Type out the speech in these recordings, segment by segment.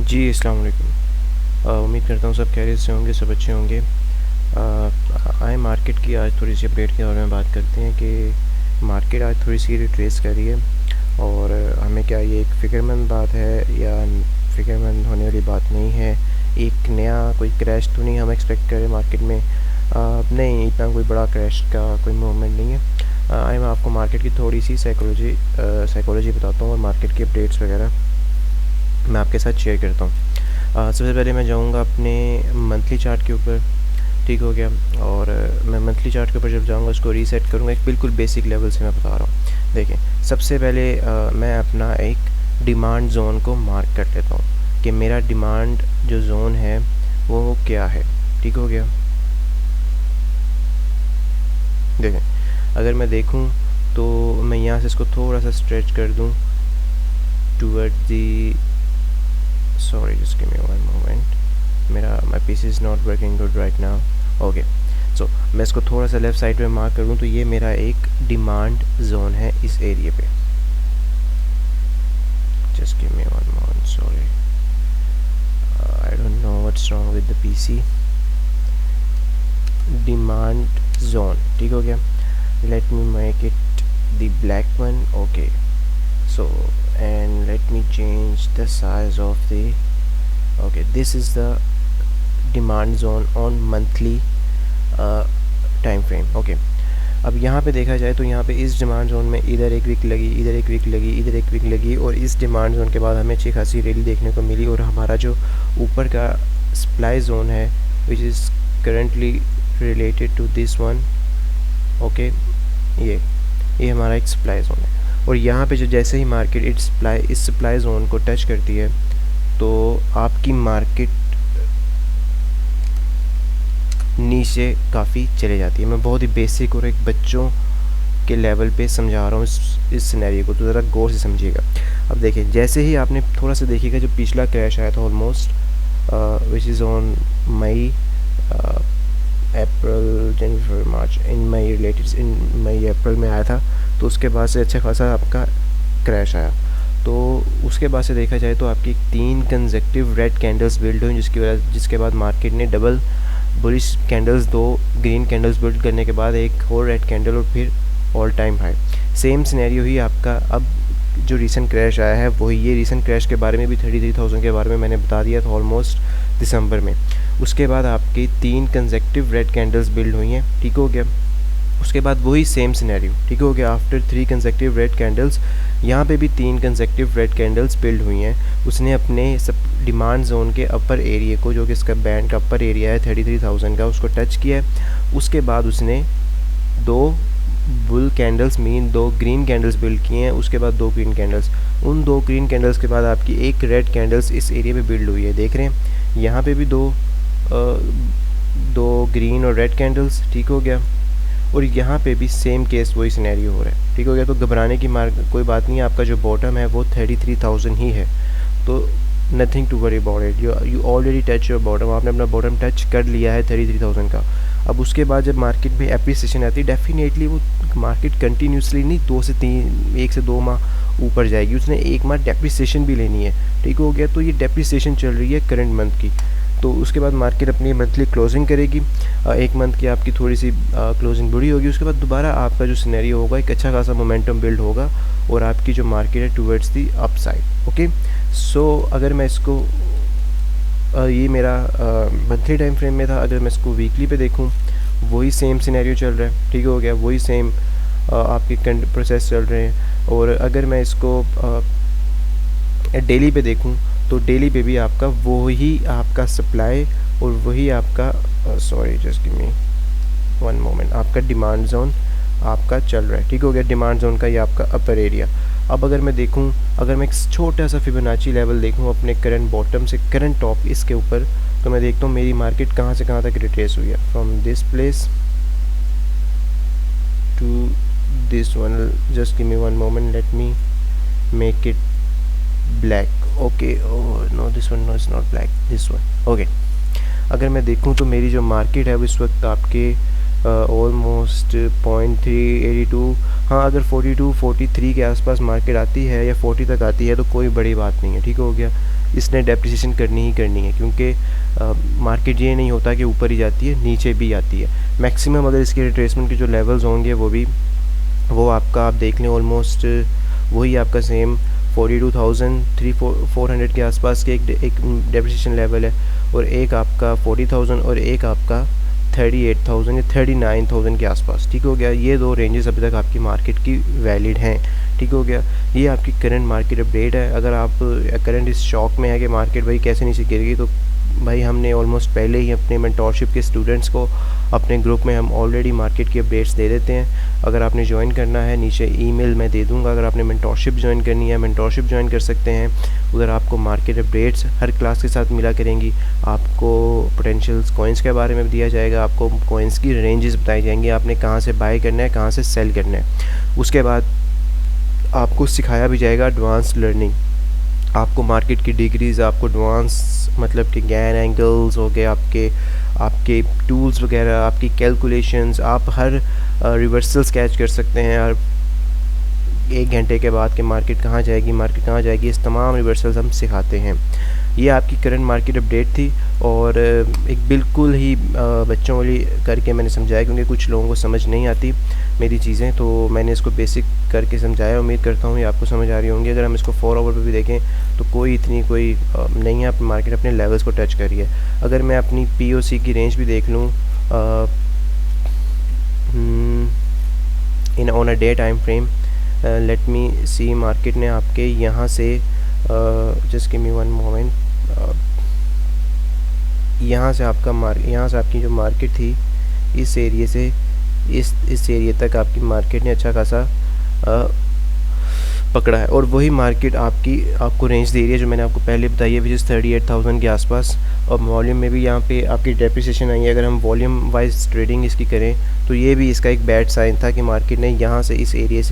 जी, अस्सलाम वालेकुम। उम्मीद करता हूँ सब खैरियत से होंगे, सब अच्छे होंगे। आए मार्केट की आज थोड़ी सी अपडेट के बारे में बात करते हैं कि मार्केट आज थोड़ी सी रिट्रेस कर रही है और हमें क्या ये एक फ़िक्रमंद बात है या फ़िक्रमंद होने वाली बात नहीं है। एक नया कोई क्रैश तो नहीं हम एक्सपेक्ट कर रहे मार्केट में। नहीं, इतना कोई बड़ा क्रैश का कोई मूवमेंट नहीं है। आई मैं आपको मार्केट की थोड़ी सी साइकोलॉजी बताता हूँ और मार्केट की अपडेट्स वगैरह मैं आपके साथ शेयर करता हूँ। सबसे पहले मैं जाऊँगा अपने मंथली चार्ट के ऊपर, ठीक हो गया। और मैं मंथली चार्ट के ऊपर जब जाऊँगा उसको रीसेट करूँगा एक बिल्कुल बेसिक लेवल से मैं बता रहा हूँ। देखें, सबसे पहले मैं अपना एक डिमांड जोन को मार्क कर लेता हूँ कि मेरा डिमांड जो जोन है वो क्या है, ठीक हो गया। देखें, अगर मैं देखूँ तो मैं यहाँ से इसको थोड़ा सा स्ट्रेच कर दूँ toward the sorry, just give me one moment. my PC is not working good right now. Okay, so मैं इसको थोड़ा सा लेफ़्ट साइड में मार्क करूँ तो ये मेरा एक डिमांड जोन है इस एरिया पे। just give me one moment, sorry, I don't know what's wrong with the PC. Demand zone, ठीक हो गया। let me make it the black one. Okay, so and let me change the size of the this is the demand zone on monthly time frame. okay, अब यहाँ पे देखा जाए तो यहाँ पे इस डिमांड जोन में इधर एक वीक लगी, इधर एक वीक लगी, इधर एक वीक लगी और इस डिमांड जोन के बाद हमें अच्छी खासी रैली देखने को मिली और हमारा जो ऊपर का सप्लाई जोन है which is currently related to this one. Okay, ये हमारा एक सप्लाई जोन है और यहाँ पे जो जैसे ही मार्केट इस सप्लाई जोन को टच करती है तो आपकी मार्केट नीचे काफ़ी चले जाती है। मैं बहुत ही बेसिक और एक बच्चों के लेवल पे समझा रहा हूँ इस सिनेरियो को, तो ज़रा गौर से समझिएगा। अब देखिए, जैसे ही आपने थोड़ा सा देखिएगा जो पिछला क्रैश आया था almost which is on May April January March in May related in May April में आया था, तो उसके बाद से अच्छा खासा आपका क्रैश आया। तो उसके बाद से देखा जाए तो आपकी 3 कंसेक्टिव रेड कैंडल्स बिल्ड हुई जिसके बाद मार्केट ने double bullish candles, 2 green candles build करने के बाद एक और रेड कैंडल और फिर all time high. Same scenario ही आपका अब जो रीसेंट क्रैश आया है वही। ये रीसेंट क्रैश के बारे में भी 33,000 के बारे में मैंने बता दिया था ऑलमोस्ट दिसंबर में। उसके बाद आपकी 3 कंसेक्टिव रेड कैंडल्स बिल्ड हुई हैं, ठीक हो गया। उसके बाद वही सेम सिनेरियो, ठीक हो गया। आफ्टर 3 कंसेक्टिव रेड कैंडल्स यहाँ पे भी 3 कंसेक्टिव रेड कैंडल्स बिल्ड हुई हैं। उसने अपने सब डिमांड जोन के अपर एरिया को, जो कि इसका बैंड का अपर एरिया है 33,000 का, उसको टच किया है। उसके बाद उसने 2 bull candles mean 2 green candles build किए हैं। उसके बाद 2 ग्रीन कैंडल्स, उन 2 ग्रीन कैंडल्स के बाद आपकी एक रेड कैंडल्स इस एरिया पे बिल्ड हुई है। देख रहे हैं यहाँ पे भी 2 ग्रीन और रेड कैंडल्स, ठीक हो गया। और यहाँ पे भी सेम केस वही सिनेरियो हो रहा है, ठीक हो गया। तो घबराने की कोई बात नहीं है। आपका जो बॉटम है वो 33,000 ही है, तो nothing to worry about it. You already touch your bottom, आपने अपना बॉटम टच कर लिया है 33,000 का। अब उसके बाद जब मार्केट में एप्रिसिएशन आती है, डेफिनेटली वो मार्केट कंटिन्यूसली नहीं 2 से 3, 1 से 2 माह ऊपर जाएगी। उसने 1 माह डेप्रिसिएशन भी लेनी है, ठीक हो गया। तो ये डेप्रिसिएशन चल रही है करंट मंथ की। तो उसके बाद मार्केट अपनी मंथली क्लोजिंग करेगी। 1 मंथ की आपकी थोड़ी सी क्लोजिंग बुरी होगी। उसके बाद दोबारा आपका जो सिनेरियो होगा एक अच्छा खासा मोमेंटम बिल्ड होगा और आपकी जो मार्केट है टूवर्ड्स दी अपसाइड। ओके, सो अगर मैं इसको ये मेरा मंथली टाइम फ्रेम में था, अगर मैं इसको वीकली पे देखूं वही सेम सिनेरियो चल रहा है, ठीक हो गया। वही सेम आपके प्रोसेस चल रहे हैं। और अगर मैं इसको डेली पे देखूं तो डेली पे भी आपका वही आपका सप्लाई और वही आपका sorry just give me one moment, आपका डिमांड जोन आपका चल रहा है, ठीक हो गया। डिमांड जोन का ये आपका अपर एरिया। अब अगर मैं देखूं, अगर मैं एक छोटा सा फिबोनाची लेवल देखूं अपने करंट बॉटम से करंट टॉप इसके ऊपर, तो मैं देखता हूँ मेरी मार्केट कहाँ से कहाँ तक रिट्रेस हुई है। From this place to this one, just give me one moment, let me make it black. Okay, oh no this one, no it's not black, this one. Okay, अगर मैं देखूं तो मेरी जो मार्केट है वो इस वक्त आपके ऑलमोस्ट 0.382, हाँ अगर 42 43 के आसपास मार्केट आती है या 40 तक आती है तो कोई बड़ी बात नहीं है, ठीक हो गया। इसने डेप्रिसिएशन करनी ही करनी है, क्योंकि मार्केट ये नहीं होता कि ऊपर ही जाती है, नीचे भी आती है। मैक्सिमम अगर इसके रिट्रेसमेंट के जो लेवल्स होंगे वो आपका आप देख लें ऑलमोस्ट वही आपका सेम 42,400 के आसपास के एक डेप्रिसिएशन लेवल है, और एक आपका 40,000 और एक आपका 38,000 या 39,000 के आसपास। ठीक हो गया, ये दो रेंजेस अभी तक आपकी मार्केट की वैलिड हैं। ठीक हो गया, ये आपकी करंट मार्केट अपडेट है। अगर आप करंट इस शॉक में है कि मार्केट भाई कैसे नीचे गिरेगी, तो भाई हमने ऑलमोस्ट पहले ही अपने मेंटोरशिप के स्टूडेंट्स को अपने ग्रुप में हम ऑलरेडी मार्केट की अपडेट्स दे देते हैं। अगर आपने ज्वाइन करना है नीचे ईमेल मैं दे दूंगा। अगर आपने मेंटोरशिप ज्वाइन करनी है, मेंटोरशिप ज्वाइन कर सकते हैं। उधर आपको मार्केट अपडेट्स हर क्लास के साथ मिला करेंगी। आपको पोटेंशियल्स कॉइन्स के बारे में दिया जाएगा, आपको कॉइन्स की रेंजेस बताई जाएंगी, आपने कहाँ से बाय करना है, कहाँ से सेल करना है। उसके बाद आपको सिखाया भी जाएगा एडवांस लर्निंग। आपको मार्केट की डिग्रीज, आपको एडवांस मतलब कि गैन एंगल्स हो गए, आपके टूल्स वगैरह, आपकी कैलकुलेशंस, आप हर रिवर्सल्स कैच कर सकते हैं। और 1 घंटे के बाद कि मार्केट कहाँ जाएगी, इस तमाम रिवर्सल्स हम सिखाते हैं। ये आपकी करंट मार्केट अपडेट थी, और एक बिल्कुल ही बच्चों वाली करके मैंने समझाया, क्योंकि कुछ लोगों को समझ नहीं आती मेरी चीज़ें, तो मैंने इसको बेसिक करके समझाया। उम्मीद करता हूँ ये आपको समझ आ रही होंगी। अगर हम इसको 4 आवर पर भी देखें तो कोई नहीं है, अपनी मार्केट अपने लेवल्स को टच कर रही है। अगर मैं अपनी POC की रेंज भी देख लूँ on a day time frame, let me see, market ने आपके यहाँ से just give me one moment, यहाँ से आपकी जो मार्केट थी इस एरिया से इस एरिया तक आपकी मार्केट ने अच्छा खासा पकड़ा है, और वही मार्केट आपको रेंज दे रही है जो मैंने आपको पहले बताई है, विच इज़ 38,000 के आसपास। और वॉल्यूम में भी यहाँ पे आपकी डेप्रिसिएशन आई है। अगर हम वॉल्यूम वाइज ट्रेडिंग इसकी करें तो ये भी इसका एक बैड साइन था कि मार्केट ने यहाँ से इस एरिया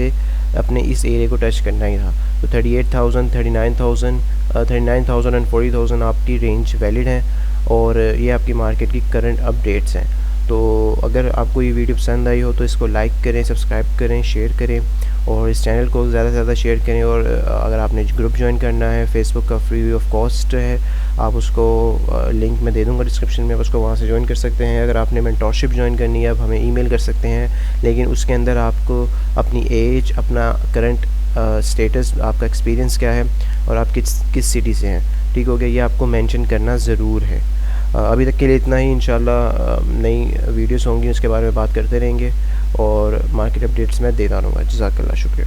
को टच करना ही था। तो 38,000, 39,000 एंड 40,000 आपकी रेंज वैलिड है, और ये आपकी मार्केट की करंट अपडेट्स हैं। तो अगर आपको ये वीडियो पसंद आई हो तो इसको लाइक करें, सब्सक्राइब करें, शेयर करें, और इस चैनल को ज़्यादा से ज़्यादा शेयर करें। और अगर आपने ग्रुप ज्वाइन करना है, फेसबुक का फ्री ऑफ कॉस्ट है, आप उसको लिंक मैं दे दूंगा डिस्क्रिप्शन में, उसको वहाँ से ज्वाइन कर सकते हैं। अगर आपने मेंटोरशिप ज्वाइन करनी है, आप हमें ईमेल कर सकते हैं, लेकिन उसके अंदर आपको अपनी एज, अपना करंट स्टेटस, आपका एक्सपीरियंस क्या है, और आप किस सिटी से हैं, ठीक हो गया, ये आपको मेंशन करना ज़रूर है। अभी तक के लिए इतना ही। इंशाल्लाह नई वीडियोस होंगी, उसके बारे में बात करते रहेंगे, और मार्केट अपडेट्स मैं देता रहूँगा। जज़ाकल्लाह, शुक्रिया।